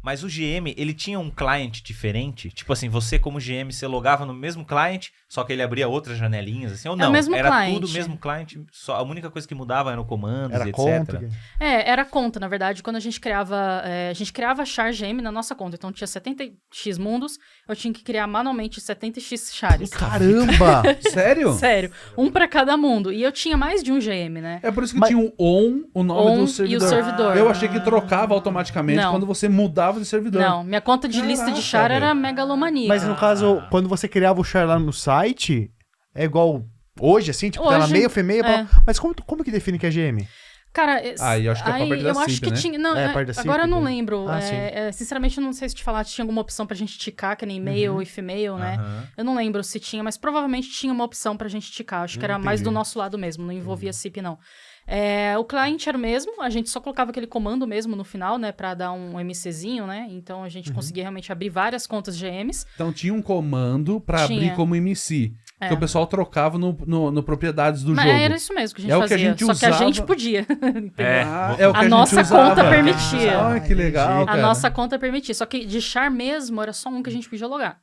Mas o GM, ele tinha um client diferente? Tipo assim, você como GM, você logava no mesmo client, só que ele abria outras janelinhas, assim, ou não? É o mesmo era client. tudo o mesmo client, só a única coisa que mudava eram comandos, Era etc. conta. Era conta, na verdade, quando a gente criava char GM na nossa conta. Então tinha 70x mundos, eu tinha que criar manualmente 70x chares. Caramba! Sério? Sério, um pra cada mundo. E eu tinha mais de um GM, né? É por isso que tinha o nome do servidor. E o servidor. Eu achei que trocava automaticamente Não. quando você mudava de servidor. Não, minha conta de lista de char Caraca, era velho. megalomaníaca. Mas no caso, quando você criava o char lá no site, é igual hoje, assim? Tipo, tela Hoje, meio, meia. é. Mas como que define que é GM? Cara, Aí eu acho que é pra perto da eu acho CIP, que né? tinha. Não, É, parte da agora eu CIP, não né? lembro. Ah, sim. Sinceramente, eu não sei se te falar se tinha alguma opção pra gente ticar, que nem mail e female, né? Aham. Eu não lembro se tinha, mas provavelmente tinha uma opção pra gente ticar. Acho que era mais do Entendi. nosso lado mesmo, não envolvia CIP, não. O cliente era o mesmo, a gente só colocava aquele comando mesmo no final, né? Pra dar um MCzinho, né? Então a gente conseguia realmente abrir várias contas GMs. Então tinha um comando pra Tinha. abrir como MC. Que o pessoal trocava no propriedades do Mas jogo. era isso mesmo que a gente É o que a fazia. gente Só que a usava. gente podia. entendeu? Ah, é o que A gente nossa usava. conta permitia. Ah, que legal, A cara. nossa conta permitia. Só que de char mesmo era só um que a gente podia logar.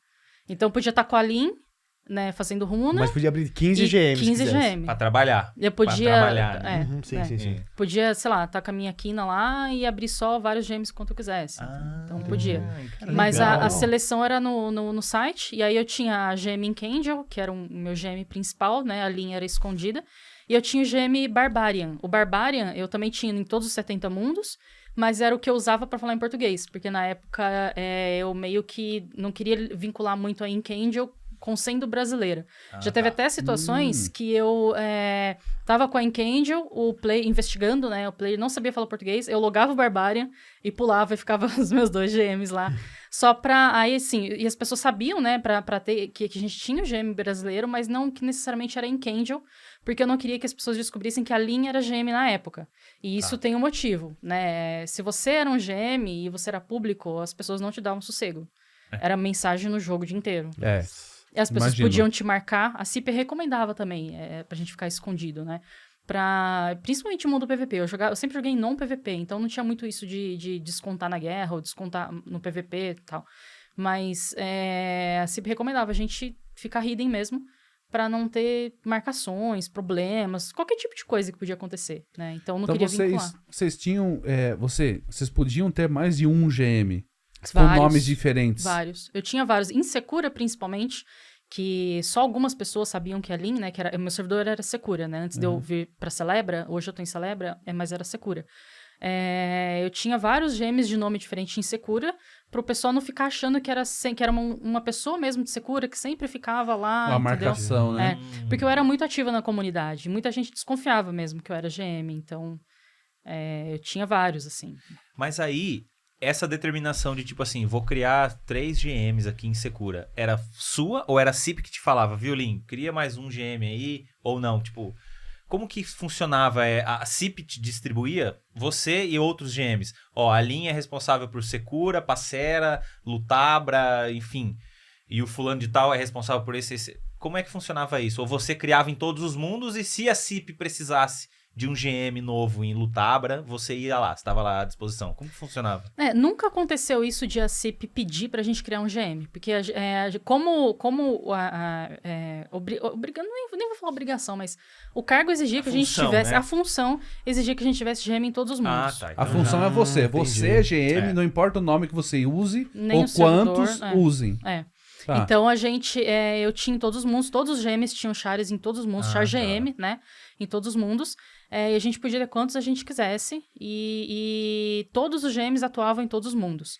Então podia estar com a Lin, né, fazendo runa. Mas podia abrir 15 e GMs. 15 se quisesse. GM. Pra trabalhar. Eu podia. Pra trabalhar, né? Sim, sim. Podia, sei lá, tá com a minha quina lá e abrir só vários GMs quanto eu quisesse. Então podia. Mas a seleção era no site, e aí eu tinha a GM Inkangel, que era o meu GM principal, né? A linha era escondida. E eu tinha o GM Barbarian. O Barbarian eu também tinha em todos os 70 mundos, mas era o que eu usava pra falar em português, porque na época eu meio que não queria vincular muito a Inkangel com sendo brasileira. Já teve até situações que eu tava com a Inkangel, o player investigando, né? O player não sabia falar português, eu logava o Barbarian e pulava e ficava os meus 2 GMs lá. Só pra... Aí, assim, e as pessoas sabiam, né, pra ter que a gente tinha o GM brasileiro, mas não que necessariamente era Inkangel, porque eu não queria que as pessoas descobrissem que a linha era GM na época. E isso tem um motivo, né? Se você era um GM e você era público, as pessoas não te davam sossego. Era mensagem no jogo o dia inteiro. É. E as pessoas Imagino. podiam te marcar. A CIP recomendava também, pra gente ficar escondido, né? Principalmente no mundo PVP. Eu sempre joguei em non-PVP, então não tinha muito isso de descontar na guerra ou descontar no PVP e tal. Mas a CIP recomendava a gente ficar hidden mesmo, pra não ter marcações, problemas, qualquer tipo de coisa que podia acontecer, né? Então não queria vincular. Vocês tinham... vocês podiam ter mais de um GM com Vários. nomes diferentes. Vários. Eu tinha vários. Em Secura, principalmente, que só algumas pessoas sabiam que a Lin, né? Meu servidor era Secura, né? Antes de eu vir pra Celebra, hoje eu tô em Celebra, mas era Secura. Eu tinha vários GMs de nome diferente em Secura, pro pessoal não ficar achando que era uma pessoa mesmo de Secura, que sempre ficava lá, Uma entendeu? marcação, né? Porque eu era muito ativa na comunidade. Muita gente desconfiava mesmo que eu era GM, então... eu tinha vários, assim. Mas aí, essa determinação de tipo assim, vou criar 3 GMs aqui em Secura, era sua ou era a CIP que te falava, viu, Lin, cria mais um GM aí, ou não? Tipo, como que funcionava? A CIP te distribuía você e outros GMs. Ó, a Lin é responsável por Secura, Passera, Lutabra, enfim. E o fulano de tal é responsável por esse. Como é que funcionava isso? Ou você criava em todos os mundos e se a CIP precisasse de um GM novo em Lutabra, você ia lá, estava lá à disposição. Como que funcionava? Nunca aconteceu isso de a CIP pedir pra gente criar um GM, porque nem vou falar obrigação, mas o cargo exigia que a gente tivesse, né? a função exigia que a gente tivesse GM em todos os mundos. tá. A função é você. entendi. Você é GM, não importa o nome que você use Nem ou o servidor, quantos usem. Tá. Então, eu tinha em todos os mundos, todos os GMs tinham chares em todos os mundos, char GM, né? Em todos os mundos. E a gente podia ter quantos a gente quisesse. E todos os GMs atuavam em todos os mundos.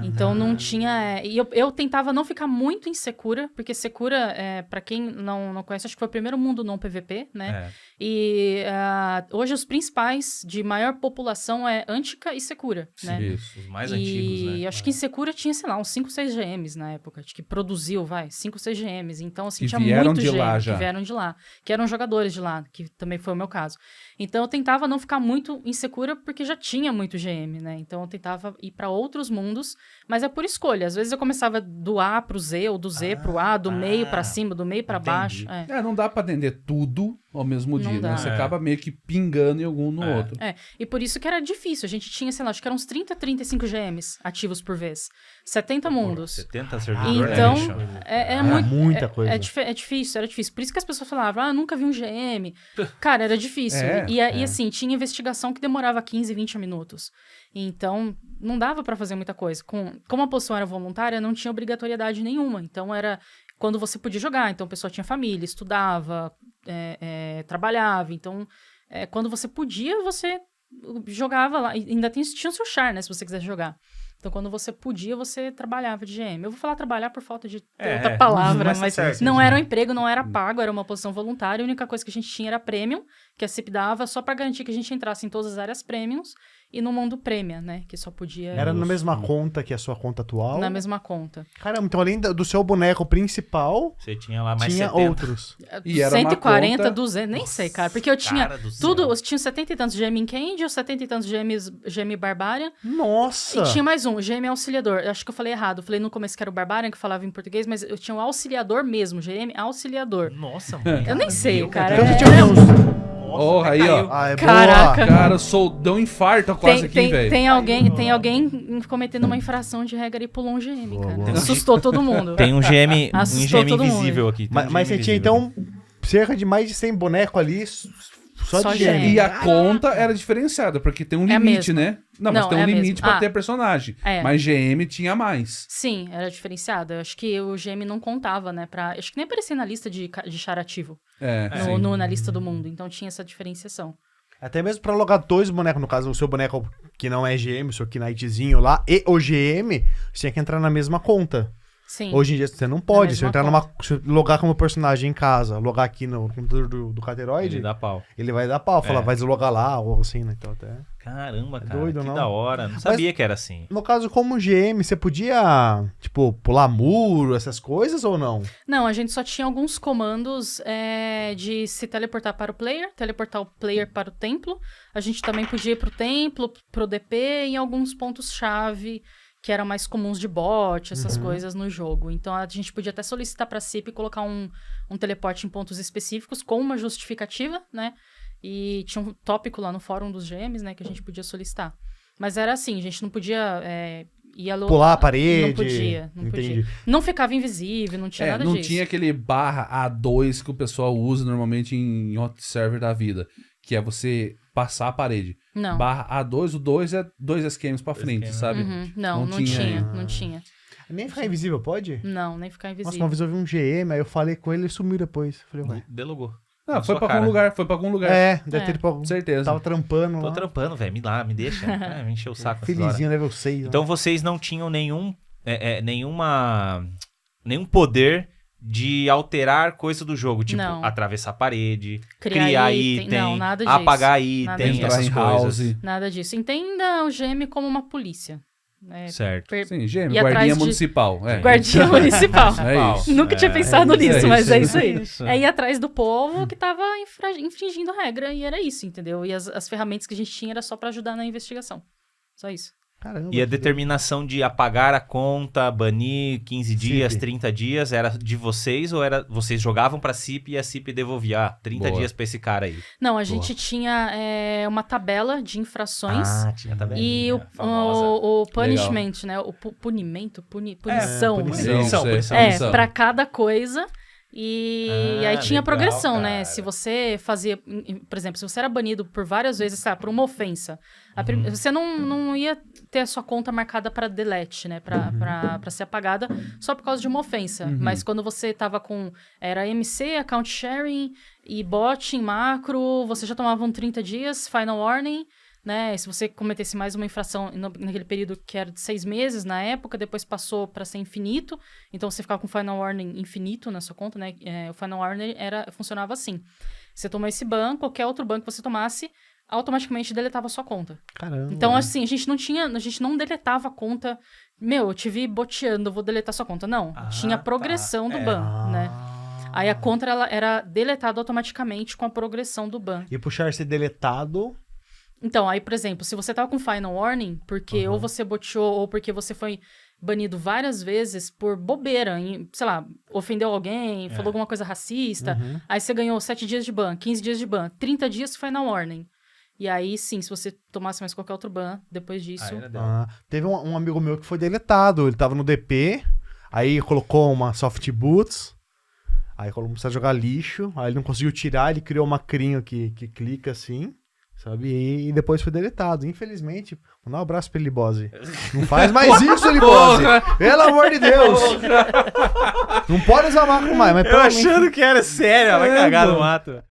Então, não tinha... E eu tentava não ficar muito em Secura, porque Secura, pra quem não conhece, acho que foi o primeiro mundo não PVP, né? E hoje os principais de maior população é Antica e Secura, né? Isso. Os mais antigos, né? E acho que em Secura tinha, sei lá, uns 5, 6 GMs na época. Acho que produziu, 5, 6 GMs. Então, assim, Que tinha vieram muito de GM lá que já. vieram de lá. Que eram jogadores de lá, que também foi o meu caso. Então, eu tentava não ficar muito insegura, porque já tinha muito GM, né? Então, eu tentava ir pra outros mundos, mas é por escolha. Às vezes, eu começava do A pro Z, ou do Z pro A, do meio pra cima, do meio pra baixo. entendi. Não dá pra atender tudo ao mesmo Não dia, dá. né? Você acaba meio que pingando em algum no outro. E por isso que era difícil. A gente tinha, sei lá, acho que eram uns 30, 35 GMs ativos por vez. 70 mundos. 70 servidores. Então, bicho? é muita coisa. É difícil, era difícil. Por isso que as pessoas falavam, nunca vi um GM. Cara, era difícil. E assim, tinha investigação que demorava 15, 20 minutos. Então, não dava pra fazer muita coisa. Como a posição era voluntária, não tinha obrigatoriedade nenhuma. Então, era quando você podia jogar. Então, a pessoa tinha família, estudava, trabalhava. Então, quando você podia, você jogava lá. E ainda tinha o seu char, né? Se você quisesse jogar. Então, quando você podia, você trabalhava de GM. Eu vou falar trabalhar por falta de outra palavra, mas não era um emprego, não era pago, era uma posição voluntária. A única coisa que a gente tinha era premium, que a CIP dava só pra garantir que a gente entrasse em todas as áreas premiums e no mundo premium, né? Que só podia... Era na mesma conta que a sua conta atual? Na mesma conta. Caramba, então além do seu boneco principal, Você tinha lá mais tinha 70. outros. E era uma 140, conta... 200, nem sei, cara. Porque eu tinha Cara do tudo, céu. eu tinha 70 e tantos GM Candy, 70 e tantos GM Barbarian. Nossa! E tinha mais um, GM Auxiliador. Eu acho que eu falei errado. Eu falei no começo que era o Barbarian, que falava em português, mas eu tinha o Auxiliador mesmo, GM Auxiliador. Nossa, mano. Eu nem sei, cara. Então você tinha uns... Oh, aí, ó. Ah, é Caraca. boa. Cara, deu um infarto quase aqui, velho. Tem alguém cometendo uma infração de regra e pulou um GM, cara. boa. Assustou todo mundo. Tem um GM, Assustou todo mundo. invisível aqui. Tem um Mas GM você tinha, invisível. então, cerca de mais de 100 bonecos ali, só Só de GM. GM. E a conta era diferenciada, porque tem um É a limite, mesma. né? Não, Não, mas tem é um a limite mesma. pra ter personagem. É. Mas GM tinha mais. Sim, era diferenciada. Eu acho que o GM não contava, né? Acho que nem aparecia na lista de char ativo. Sim. Na lista do mundo. Então tinha essa diferenciação. Até mesmo pra logar dois bonecos, no caso, o seu boneco que não é GM, o seu Knightzinho lá, e o GM, você tinha que entrar na mesma conta. Sim. Hoje em dia você não pode, se eu mesma entrar se eu logar como personagem em casa, logar aqui no computador do Cateroide, Ele dá pau. ele vai dar pau, falar, vai deslogar lá, ou assim, né? Então até... Caramba, cara. doido, que não? da hora. Não sabia que era assim. No caso, como GM, você podia, tipo, pular muro, essas coisas ou não? Não, a gente só tinha alguns comandos de se teleportar para o player, teleportar o player para o templo. A gente também podia ir pro templo, pro DP e em alguns pontos-chave que eram mais comuns de bot, essas coisas no jogo. Então a gente podia até solicitar para a CIP colocar um teleporte em pontos específicos com uma justificativa, né? E tinha um tópico lá no fórum dos GMs, né, que a gente podia solicitar. Mas era assim, a gente não podia Pular a parede? Não podia. Entendi. Não ficava invisível, não tinha nada não disso. tinha aquele /A2 que o pessoal usa normalmente em outro server da vida, que é você passar a parede. Não. /A2, o 2 é 2 esquemas pra frente, esquemas. sabe? Uhum. Não tinha. Nem ficar invisível, pode? Não, nem ficar Nossa, invisível. uma vez eu vi um GM, aí eu falei com ele e sumiu depois. Falei, ué. Delogou. Não, Na foi sua pra cara. algum lugar. Deve ter ido pra algum... Certeza. Tava trampando Tô lá. trampando, velho. Me deixa. Me encheu o saco essas horas. Felizinho, level 6. Então vocês não tinham nenhum poder de alterar coisa do jogo, tipo Não. atravessar a parede, Criar item, não, nada disso. apagar Nada item, disso. Entrar essas em coisas. house. Nada disso. Entenda o GM como uma polícia. Certo. Sim, GM, E guardinha atrás de- municipal. Guardia municipal. É isso. Nunca tinha pensado nisso, é mas é isso. isso aí. É ir atrás do povo que tava infringindo a regra e era isso, entendeu? E as ferramentas que a gente tinha era só pra ajudar na investigação. Só isso. Caramba. E a determinação de apagar a conta, banir 15 dias, CIP. 30 dias, era de vocês ou era vocês jogavam pra CIP e a CIP devolvia 30 Boa. dias pra esse cara aí? Não, a gente tinha uma tabela de infrações. Tinha também. E o punishment, né? O punição. punição. Punição. Pra cada coisa. E aí tinha legal, progressão, né? cara. Se você fazia... Por exemplo, se você era banido por várias vezes, sabe? Por uma ofensa. Você não ia ter a sua conta marcada pra delete, né? Pra ser apagada só por causa de uma ofensa. Mas quando você tava com... Era MC, account sharing e bot em macro, você já tomava 30 dias, final warning... Né? Se você cometesse mais uma infração naquele período que era de 6 meses na época, depois passou para ser infinito, então você ficava com final warning infinito na sua conta, né? O final warning funcionava assim: você tomou esse ban, qualquer outro ban que você tomasse, automaticamente deletava a sua conta. Caramba. Então, assim, a gente não deletava a conta. Eu te vi boteando, vou deletar sua conta. Não, tinha progressão do ban, né? Aí a conta era deletada automaticamente com a progressão do ban. E puxar ser deletado... Então, aí, por exemplo, se você tava com Final Warning, porque ou você boteou ou porque você foi banido várias vezes por bobeira, sei lá, ofendeu alguém, falou alguma coisa racista, aí você ganhou 7 dias de ban, 15 dias de ban, 30 dias Final Warning. E aí, sim, se você tomasse mais qualquer outro ban, depois disso... Teve um amigo meu que foi deletado, ele tava no DP, aí colocou uma soft boots, aí começou a jogar lixo, aí ele não conseguiu tirar, ele criou uma crinho que clica assim, sabe? E depois foi deletado. Infelizmente, mandar um abraço pra Libose. Não faz mais isso, Libose! Pelo amor de Deus! Não pode usar macro mais, mas Eu achando que era sério, vai cagar no mato.